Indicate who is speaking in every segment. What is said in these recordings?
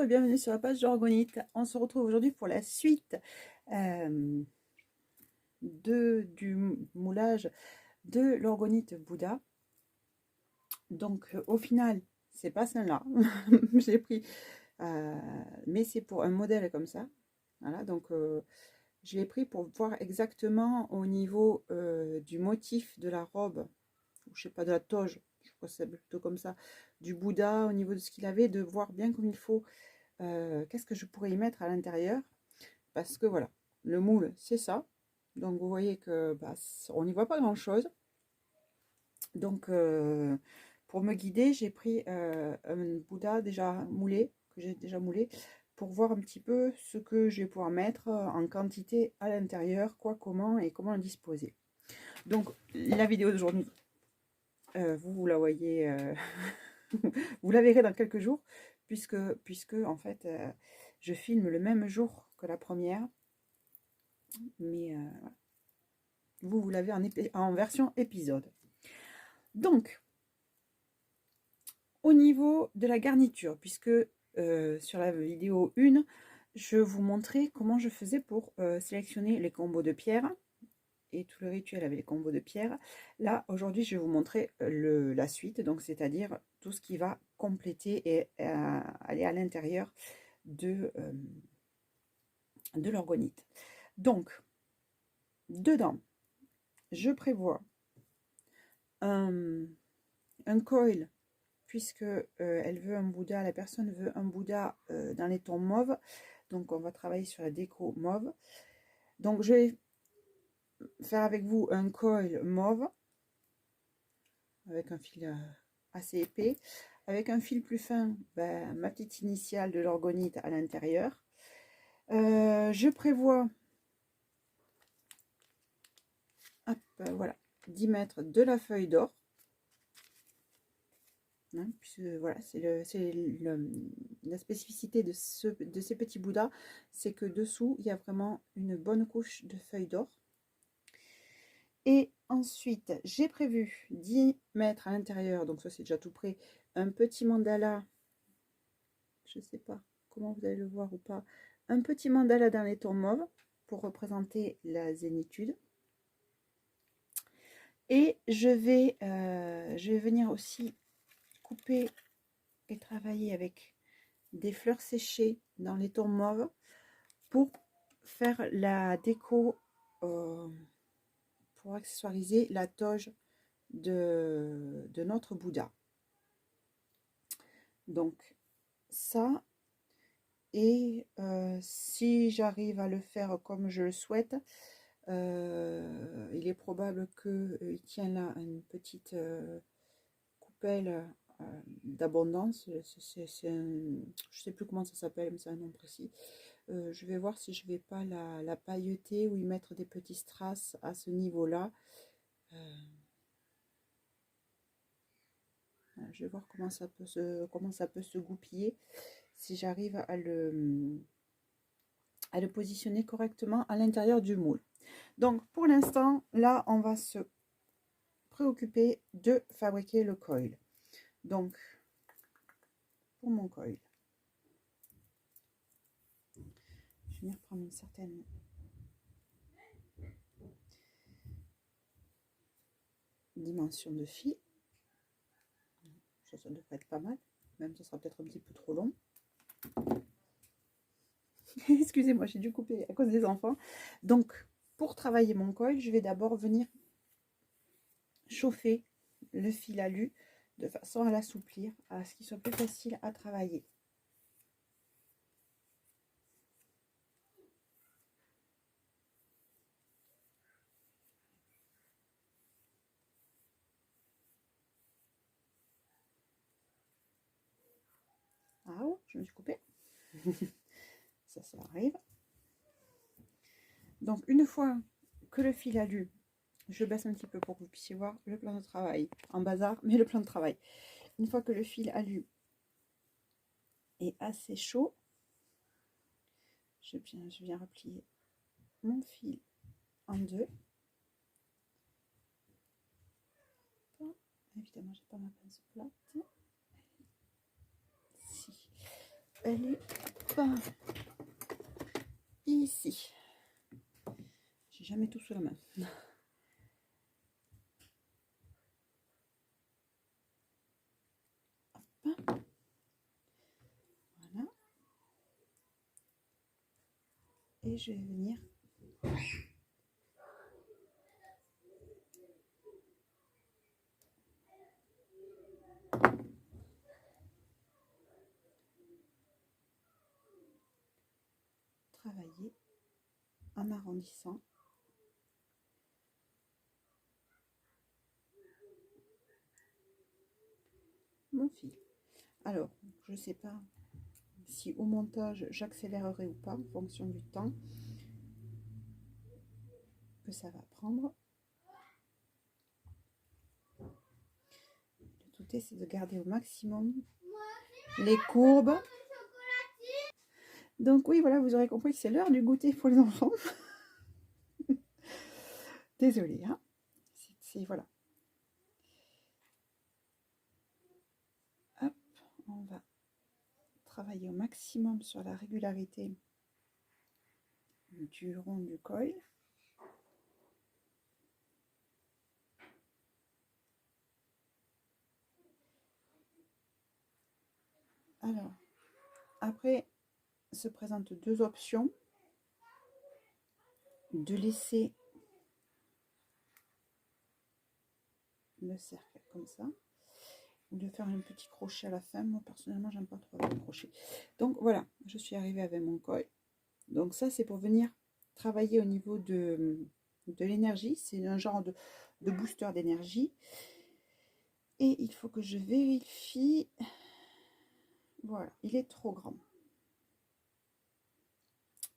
Speaker 1: et bienvenue sur la page de l'orgonite. On se retrouve aujourd'hui pour la suite du moulage de l'orgonite Bouddha. Donc au final, c'est pas celle-là. J'ai pris, mais c'est pour un modèle comme ça. Voilà, donc je l'ai pris pour voir exactement au niveau du motif de la robe, ou je sais pas, de la toge, je crois que c'est plutôt comme ça, du Bouddha, au niveau de ce qu'il avait, de voir bien comme il faut. Qu'est-ce que je pourrais y mettre à l'intérieur, parce que voilà, le moule c'est ça, donc vous voyez que on n'y voit pas grand chose. Donc pour me guider, j'ai pris un Bouddha déjà moulé, que j'ai déjà moulé, pour voir un petit peu ce que je vais pouvoir mettre en quantité à l'intérieur, quoi, comment et comment le disposer. Donc la vidéo d'aujourd'hui, vous la voyez, vous la verrez dans quelques jours, puisque en fait je filme le même jour que la première, mais vous l'avez en version épisode. Donc au niveau de la garniture, puisque sur la vidéo 1 je vous montrais comment je faisais pour sélectionner les combos de pierre, et tout le rituel avec les combos de pierre. Là aujourd'hui je vais vous montrer la suite, donc c'est-à-dire tout ce qui va compléter et aller à l'intérieur de l'orgonite. Donc dedans je prévois un coil, puisque elle veut un Bouddha, la personne veut un Bouddha dans les tons mauves, donc on va travailler sur la déco mauve. Donc je vais faire avec vous un coil mauve avec un fil assez épais, avec un fil plus fin, ma petite initiale de l'orgonite à l'intérieur. Je prévois voilà, 10 mètres de la feuille d'or. Hein, puisque voilà, c'est la spécificité de ces petits Bouddhas, c'est que dessous il y a vraiment une bonne couche de feuilles d'or. Et ensuite j'ai prévu 10 mètres à l'intérieur, donc ça c'est déjà tout prêt, un petit mandala, je sais pas comment vous allez le voir ou pas, un petit mandala dans les tons mauves pour représenter la zénitude. Et je vais venir aussi couper et travailler avec des fleurs séchées dans les tons mauves pour faire la déco, pour accessoiriser la toge de notre Bouddha. Donc ça, et si j'arrive à le faire comme je le souhaite, il est probable qu'il tient là une petite coupelle d'abondance. Je ne sais plus comment ça s'appelle, mais c'est un nom précis. Je vais voir si je vais pas la pailleter ou y mettre des petits strass à ce niveau là. Je vais voir comment ça peut se goupiller, si j'arrive à le positionner correctement à l'intérieur du moule. Donc pour l'instant là on va se préoccuper de fabriquer le coil. Donc pour mon coil, je vais venir prendre une certaine dimension de fil. Ça devrait être pas mal, même ça sera peut-être un petit peu trop long. Excusez-moi, j'ai dû couper à cause des enfants. Donc pour travailler mon coil, je vais d'abord venir chauffer le fil alu de façon à l'assouplir, à ce qu'il soit plus facile à travailler. Ah oh, je me suis coupée. ça arrive. Donc une fois que le fil alu, je baisse un petit peu pour que vous puissiez voir le plan de travail en bazar, mais le plan de travail. Une fois que le fil alu est assez chaud, je viens replier mon fil en deux. Évidemment, j'ai pas ma pince plate. Si. elle est pas ici. J'ai jamais tout sous la main. Hop. Voilà. Et je vais venir travailler en arrondissant mon fil. Alors, je sais pas si au montage j'accélérerai ou pas en fonction du temps que ça va prendre. Le tout est, c'est de garder au maximum les courbes. Donc oui, voilà, vous aurez compris que c'est l'heure du goûter pour les enfants. Désolée, hein. Voilà. Hop, on va travailler au maximum sur la régularité du rond du coil. Alors, après se présentent deux options. De laisser le cercle comme ça, ou de faire un petit crochet à la fin. Moi personnellement j'aime pas trop le crochet. Donc voilà, je suis arrivée avec mon coil. Donc ça c'est pour venir travailler au niveau de l'énergie. C'est un genre de booster d'énergie. Et il faut que je vérifie. Voilà, il est trop grand.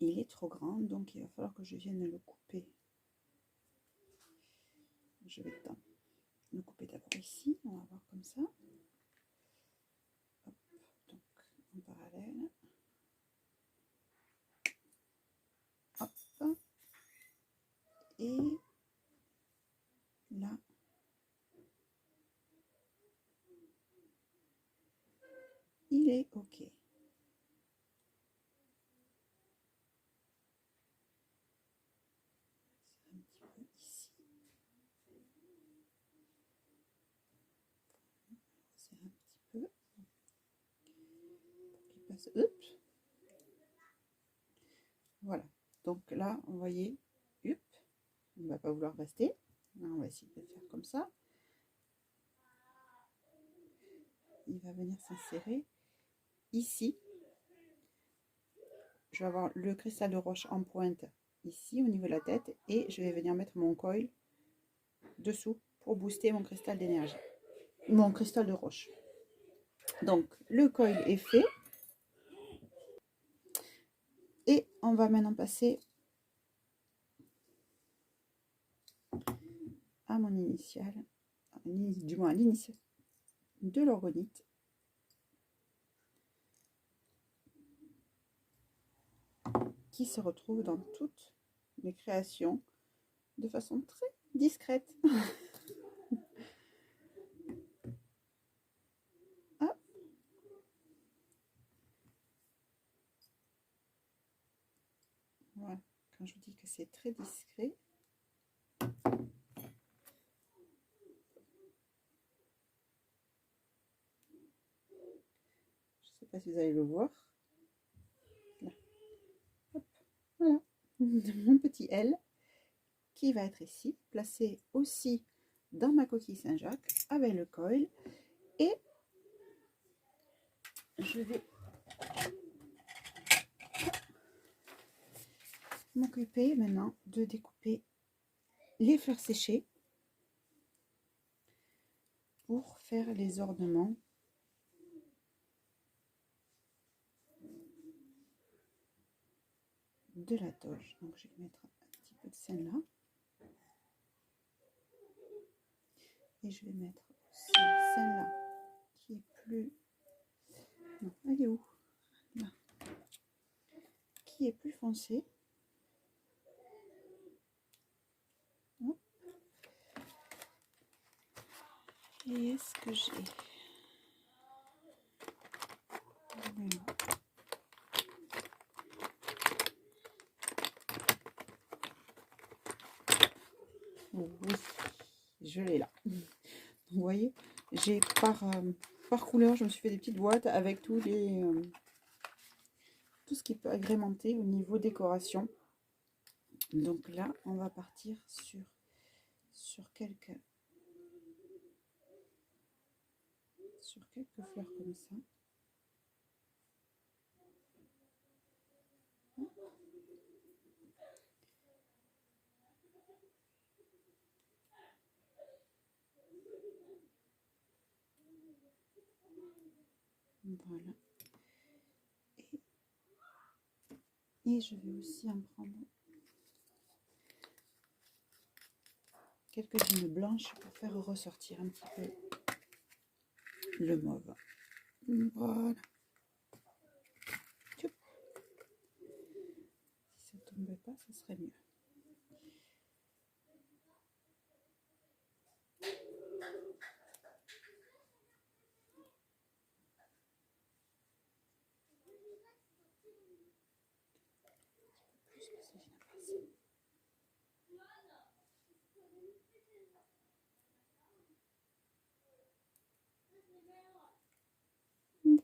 Speaker 1: Il est trop grand, donc il va falloir que je vienne le couper. Je vais le couper d'abord ici, on va voir comme ça. Hop, donc en parallèle. Hop. Et là, il est OK. Un petit peu ici. C'est un petit peu pour qu'il passe. Oups. Voilà. Donc là, vous voyez, il ne va pas vouloir rester. Là, on va essayer de le faire comme ça. Il va venir s'insérer ici. Je vais avoir le cristal de roche en pointe ici au niveau de la tête et je vais venir mettre mon coil dessous pour booster mon cristal d'énergie, mon cristal de roche. Donc le coil est fait et on va maintenant passer à mon initiale, du moins à l'initiale de l'orgonite. Qui se retrouve dans toutes les créations de façon très discrète. Hop. Voilà. Quand je vous dis que c'est très discret, je ne sais pas si vous allez le voir. Là. Hop. Voilà. Mon petit L qui va être ici, placé aussi dans ma coquille Saint-Jacques avec le coil. Et je vais m'occuper maintenant de découper les fleurs séchées pour faire les ornements de la toge. Donc je vais mettre un petit peu de celle là et je vais mettre aussi celle-là qui est plus, non, elle est où, là, qui est plus foncée. Hop. Et est-ce que j'ai, Oui, je l'ai là. Vous voyez, j'ai par couleur, je me suis fait des petites boîtes avec tout ce qui peut agrémenter au niveau décoration. Donc là, on va partir sur quelques fleurs comme ça. Voilà. Et je vais aussi en prendre quelques-unes blanches pour faire ressortir un petit peu le mauve. Voilà. Si ça ne tombait pas, ça serait mieux.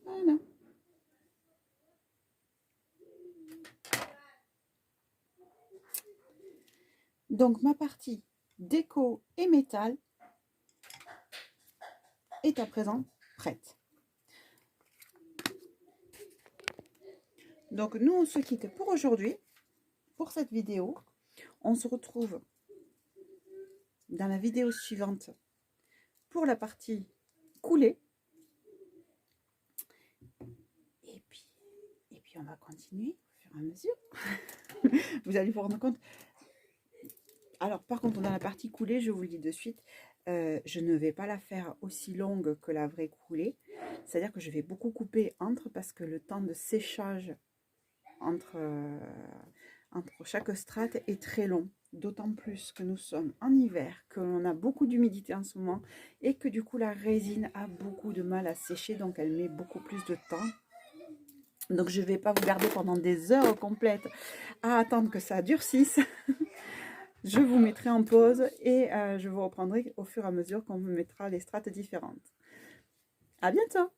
Speaker 1: Voilà. Donc ma partie déco et métal est à présent prête. Donc nous on se quitte pour aujourd'hui, pour cette vidéo. On se retrouve dans la vidéo suivante pour la partie coulée. Et puis on va continuer au fur et à mesure. Vous allez vous rendre compte. Alors par contre dans la partie coulée, je vous le dis de suite, je ne vais pas la faire aussi longue que la vraie coulée. C'est-à-dire que je vais beaucoup couper entre, parce que le temps de séchage entre chaque strate est très long. D'autant plus que nous sommes en hiver, que l'on a beaucoup d'humidité en ce moment et que du coup la résine a beaucoup de mal à sécher, donc elle met beaucoup plus de temps. Donc je ne vais pas vous garder pendant des heures complètes à attendre que ça durcisse. Je vous mettrai en pause et je vous reprendrai au fur et à mesure qu'on me mettra les strates différentes. À bientôt!